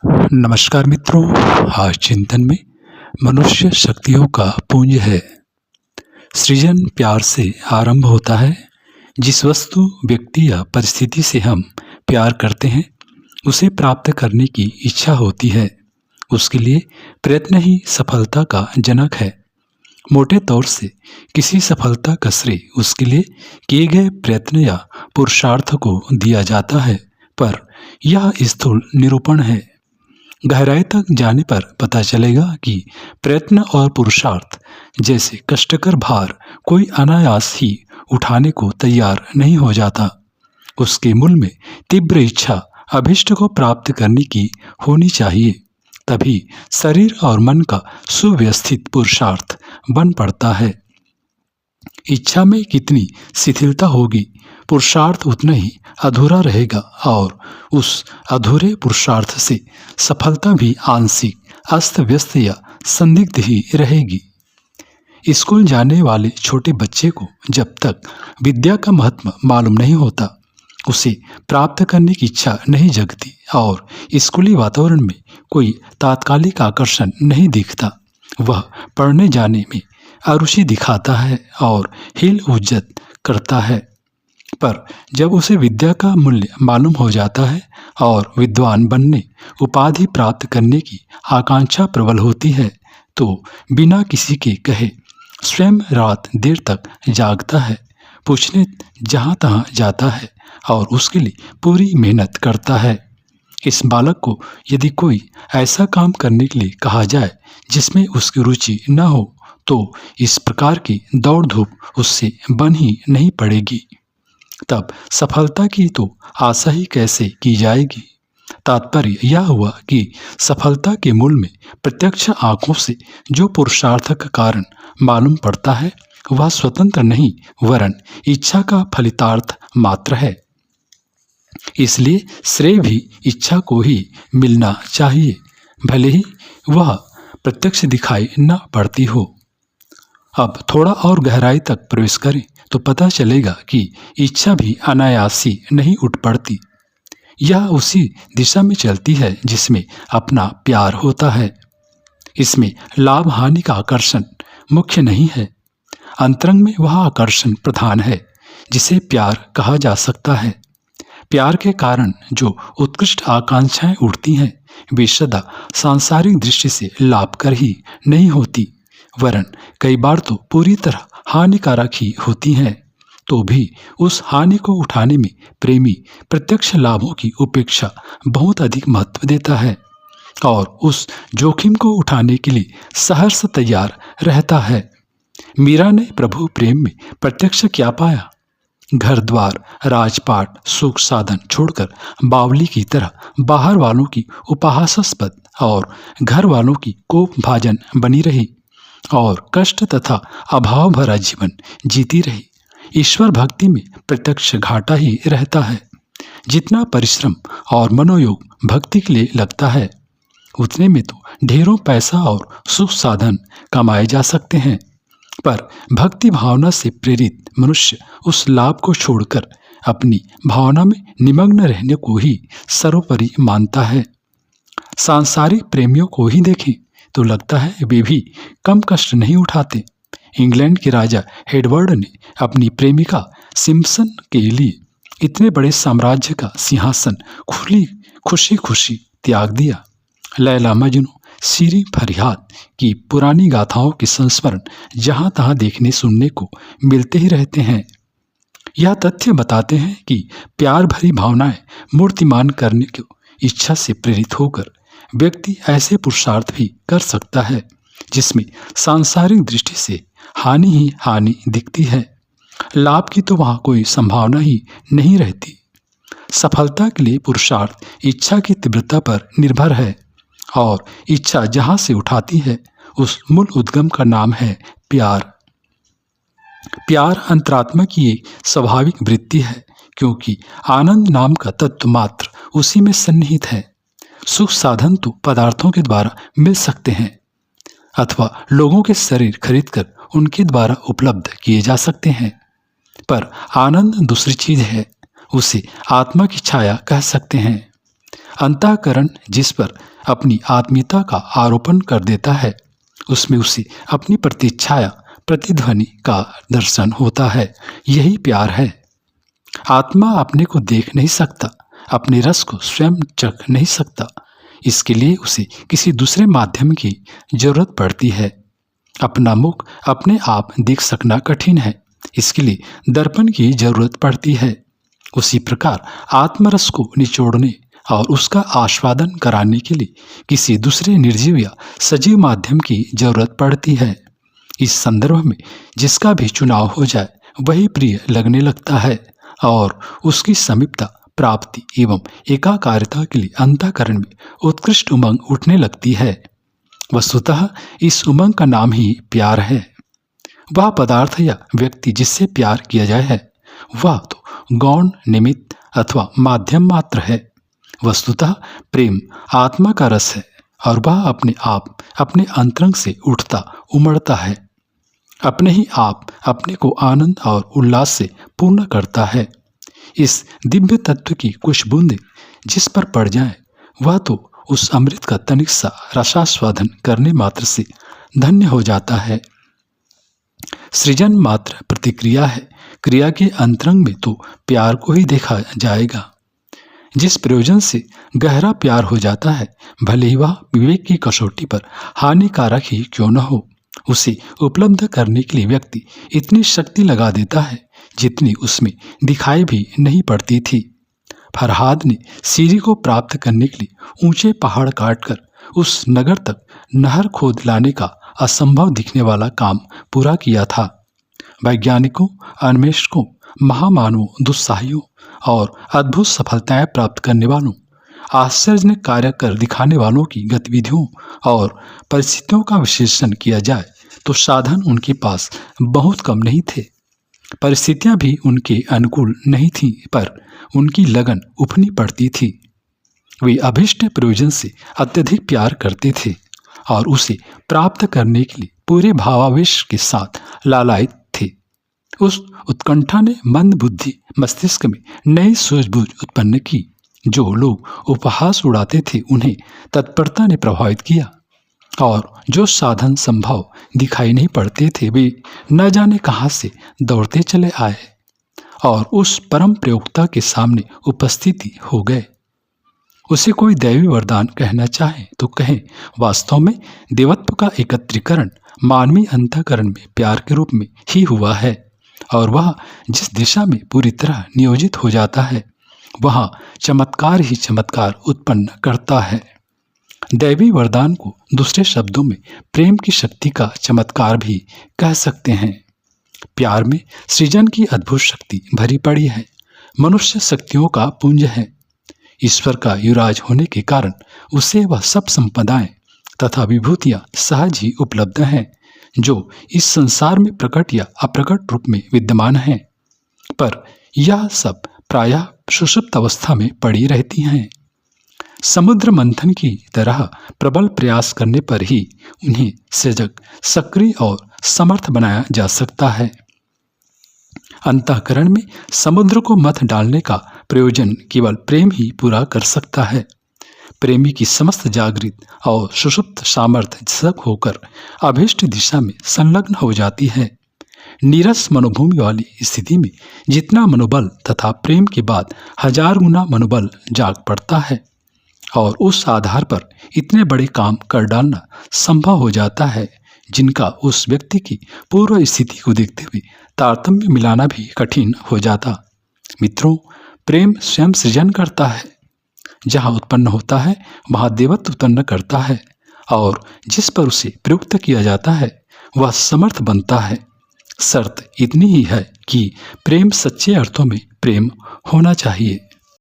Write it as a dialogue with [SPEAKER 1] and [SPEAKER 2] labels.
[SPEAKER 1] नमस्कार मित्रों। आज चिंतन में मनुष्य शक्तियों का पुंज है। सृजन प्यार से आरंभ होता है। जिस वस्तु, व्यक्ति या परिस्थिति से हम प्यार करते हैं उसे प्राप्त करने की इच्छा होती है। उसके लिए प्रयत्न ही सफलता का जनक है। मोटे तौर से किसी सफलता का श्रेय उसके लिए किए गए प्रयत्न या पुरुषार्थ को दिया जाता है, पर यह स्थूल निरूपण है। गहराई तक जाने पर पता चलेगा कि प्रयत्न और पुरुषार्थ जैसे कष्टकर भार कोई अनायास ही उठाने को तैयार नहीं हो जाता। उसके मूल में तीव्र इच्छा, अभिष्ट को प्राप्त करने की होनी चाहिए। तभी शरीर और मन का सुव्यवस्थित पुरुषार्थ बन पड़ता है। इच्छा में कितनी शिथिलता होगी, पुरुषार्थ उतना ही अधूरा रहेगा और उस अधूरे पुरुषार्थ से सफलता भी आंशिक, अस्त व्यस्त या संदिग्ध ही रहेगी। स्कूल जाने वाले छोटे बच्चे को जब तक विद्या का महत्व मालूम नहीं होता, उसे प्राप्त करने की इच्छा नहीं जगती और स्कूली वातावरण में कोई तात्कालिक आकर्षण नहीं दिखता। वह पढ़ने जाने में अरुचि दिखाता है और हिल हुज्जत करता है। पर जब उसे विद्या का मूल्य मालूम हो जाता है और विद्वान बनने, उपाधि प्राप्त करने की आकांक्षा प्रबल होती है, तो बिना किसी के कहे स्वयं रात देर तक जागता है, पूछने जहाँ तहाँ जाता है और उसके लिए पूरी मेहनत करता है। इस बालक को यदि कोई ऐसा काम करने के लिए कहा जाए जिसमें उसकी रुचि न हो, तो इस प्रकार की दौड़ धूप उससे बन ही नहीं पड़ेगी। तब सफलता की तो आशा ही कैसे की जाएगी। तात्पर्य यह हुआ कि सफलता के मूल में प्रत्यक्ष आंखों से जो पुरुषार्थ का कारण मालूम पड़ता है, वह स्वतंत्र नहीं वरन इच्छा का फलितार्थ मात्र है। इसलिए श्रेय भी इच्छा को ही मिलना चाहिए, भले ही वह प्रत्यक्ष दिखाई न पड़ती हो। अब थोड़ा और गहराई तक प्रवेश करें तो पता चलेगा कि इच्छा भी अनायासी नहीं उठ पड़ती। यह उसी दिशा में चलती है जिसमें अपना प्यार होता है। इसमें लाभ हानि का आकर्षण मुख्य नहीं है। अंतरंग में वह आकर्षण प्रधान है जिसे प्यार कहा जा सकता है। प्यार के कारण जो उत्कृष्ट आकांक्षाएं उठती हैं, वे सदा सांसारिक दृष्टि से लाभकर ही नहीं होती, वरन कई बार तो पूरी तरह हानिकारक ही होती हैं। तो भी उस हानि को उठाने में प्रेमी प्रत्यक्ष लाभों की उपेक्षा बहुत अधिक महत्व देता है और उस जोखिम को उठाने के लिए सहर्ष तैयार रहता है। मीरा ने प्रभु प्रेम में प्रत्यक्ष क्या पाया? घर द्वार, राजपाट, सुख साधन छोड़कर बावली की तरह बाहर वालों की उपहासास्पद और घर वालों की कोप भाजन बनी रही और कष्ट तथा अभाव भरा जीवन जीती रही। ईश्वर भक्ति में प्रत्यक्ष घाटा ही रहता है। जितना परिश्रम और मनोयोग भक्ति के लिए लगता है, उतने में तो ढेरों पैसा और सुख साधन कमाए जा सकते हैं, पर भक्ति भावना से प्रेरित मनुष्य उस लाभ को छोड़कर अपनी भावना में निमग्न रहने को ही सर्वोपरि मानता है। सांसारिक प्रेमियों को ही देखें तो लगता है वे भी कम कष्ट नहीं उठाते। इंग्लैंड के राजा एडवर्ड ने अपनी प्रेमिका सिम्पसन के लिए इतने बड़े साम्राज्य का सिंहासन खुशी खुशी त्याग दिया। लैला मजनू, सीरी फरियाद की पुरानी गाथाओं के संस्मरण जहाँ तहाँ देखने सुनने को मिलते ही रहते हैं। यह तथ्य बताते हैं कि प्यार भरी भावनाएं मूर्तिमान करने की इच्छा से प्रेरित होकर व्यक्ति ऐसे पुरुषार्थ भी कर सकता है जिसमें सांसारिक दृष्टि से हानि ही हानि दिखती है। लाभ की तो वहाँ कोई संभावना ही नहीं रहती। सफलता के लिए पुरुषार्थ इच्छा की तीव्रता पर निर्भर है और इच्छा जहाँ से उठाती है, उस मूल उद्गम का नाम है प्यार। प्यार अंतरात्मा की एक स्वाभाविक वृत्ति है, क्योंकि आनंद नाम का तत्व मात्र उसी में सन्निहित है। सुख साधन तो पदार्थों के द्वारा मिल सकते हैं अथवा लोगों के शरीर खरीदकर उनके द्वारा उपलब्ध किए जा सकते हैं, पर आनंद दूसरी चीज है। उसे आत्मा की छाया कह सकते हैं। अंतःकरण जिस पर अपनी आत्मीयता का आरोपण कर देता है, उसमें उसे अपनी प्रतिच्छाया प्रतिध्वनि का दर्शन होता है। यही प्यार है। आत्मा अपने को देख नहीं सकता, अपने रस को स्वयं चख नहीं सकता। इसके लिए उसे किसी दूसरे माध्यम की जरूरत पड़ती है। अपना मुख अपने आप देख सकना कठिन है, इसके लिए दर्पण की जरूरत पड़ती है। उसी प्रकार आत्मरस को निचोड़ने और उसका आस्वादन कराने के लिए किसी दूसरे निर्जीव या सजीव माध्यम की जरूरत पड़ती है। इस संदर्भ में जिसका भी चुनाव हो जाए वही प्रिय लगने लगता है और उसकी समीपता, प्राप्ति एवं एकाकारिता के लिए अंतःकरण में उत्कृष्ट उमंग उठने लगती है। वस्तुतः इस उमंग का नाम ही प्यार है। वह पदार्थ या व्यक्ति जिससे प्यार किया जाए है, वह तो गौण, निमित्त अथवा माध्यम मात्र है। वस्तुतः प्रेम आत्मा का रस है और वह अपने आप अपने अंतरंग से उठता उमड़ता है। अपने ही आप अपने को आनंद और उल्लास से पूर्ण करता है। इस दिव्य तत्व की कुछ बूंदें जिस पर पड़ जाए वह तो उस अमृत का तनिक सा रसास्वादन करने मात्र से धन्य हो जाता है। सृजन मात्र प्रतिक्रिया है। क्रिया के अंतरंग में तो प्यार को ही देखा जाएगा। जिस प्रयोजन से गहरा प्यार हो जाता है, भले ही वह विवेक की कसौटी पर हानिकारक ही क्यों न हो, उसे उपलब्ध करने के लिए व्यक्ति इतनी शक्ति लगा देता है जितनी उसमें दिखाई भी नहीं पड़ती थी। फरहाद ने सीरी को प्राप्त करने के लिए ऊंचे पहाड़ काटकर उस नगर तक नहर खोद लाने का असंभव दिखने वाला काम पूरा किया था। वैज्ञानिकों, अन्वेषकों, महामानवों, दुस्साहियों और अद्भुत सफलताएं प्राप्त करने वालों, आश्चर्यजनक कार्य कर दिखाने वालों की गतिविधियों और परिस्थितियों का विश्लेषण किया जाए तो साधन उनके पास बहुत कम नहीं थे। परिस्थितियां भी उनके अनुकूल नहीं थीं, पर उनकी लगन उफनी पड़ती थी। वे अभिष्ट प्रयोजन से अत्यधिक प्यार करते थे और उसे प्राप्त करने के लिए पूरे भावावेश के साथ लालायित थे। उस उत्कंठा ने मंद बुद्धि मस्तिष्क में नई सूझबूझ उत्पन्न की। जो लोग उपहास उड़ाते थे उन्हें तत्परता ने प्रभावित किया और जो साधन संभव दिखाई नहीं पड़ते थे वे न जाने कहां से दौड़ते चले आए और उस परम प्रयोक्ता के सामने उपस्थिति हो गए। उसे कोई दैवी वरदान कहना चाहे तो कहें, वास्तव में देवत्व का एकत्रीकरण मानवीय अंतःकरण में प्यार के रूप में ही हुआ है और वह जिस दिशा में पूरी तरह नियोजित हो जाता है वहाँ चमत्कार ही चमत्कार उत्पन्न करता है। दैवी वरदान को दूसरे शब्दों में प्रेम की शक्ति का चमत्कार भी कह सकते हैं। प्यार में सृजन की अद्भुत शक्ति भरी पड़ी है। मनुष्य शक्तियों का पुंज है। ईश्वर का युवराज होने के कारण उसे वह सब संपदाएं तथा विभूतियां सहज ही उपलब्ध हैं जो इस संसार में प्रकट या अप्रकट रूप में विद्यमान हैं, पर यह सब प्रायः सुषुप्त अवस्था में पड़ी रहती हैं। समुद्र मंथन की तरह प्रबल प्रयास करने पर ही उन्हें सजग, सक्रिय और समर्थ बनाया जा सकता है। अंतःकरण में समुद्र को मथ डालने का प्रयोजन केवल प्रेम ही पूरा कर सकता है। प्रेमी की समस्त जागृत और सुषुप्त सामर्थ्य सब होकर अभीष्ट दिशा में संलग्न हो जाती है। नीरस मनोभूमि वाली स्थिति में जितना मनोबल तथा प्रेम के बाद 1000 गुना मनोबल जाग पड़ता है और उस आधार पर इतने बड़े काम कर डालना संभव हो जाता है जिनका उस व्यक्ति की पूर्व स्थिति को देखते हुए तारतम्य मिलाना भी कठिन हो जाता। मित्रों, प्रेम स्वयं सृजन करता है। जहाँ उत्पन्न होता है वहाँ देवत्व उत्पन्न करता है और जिस पर उसे प्रयुक्त किया जाता है वह समर्थ बनता है। शर्त इतनी ही है कि प्रेम सच्चे अर्थों में प्रेम होना चाहिए।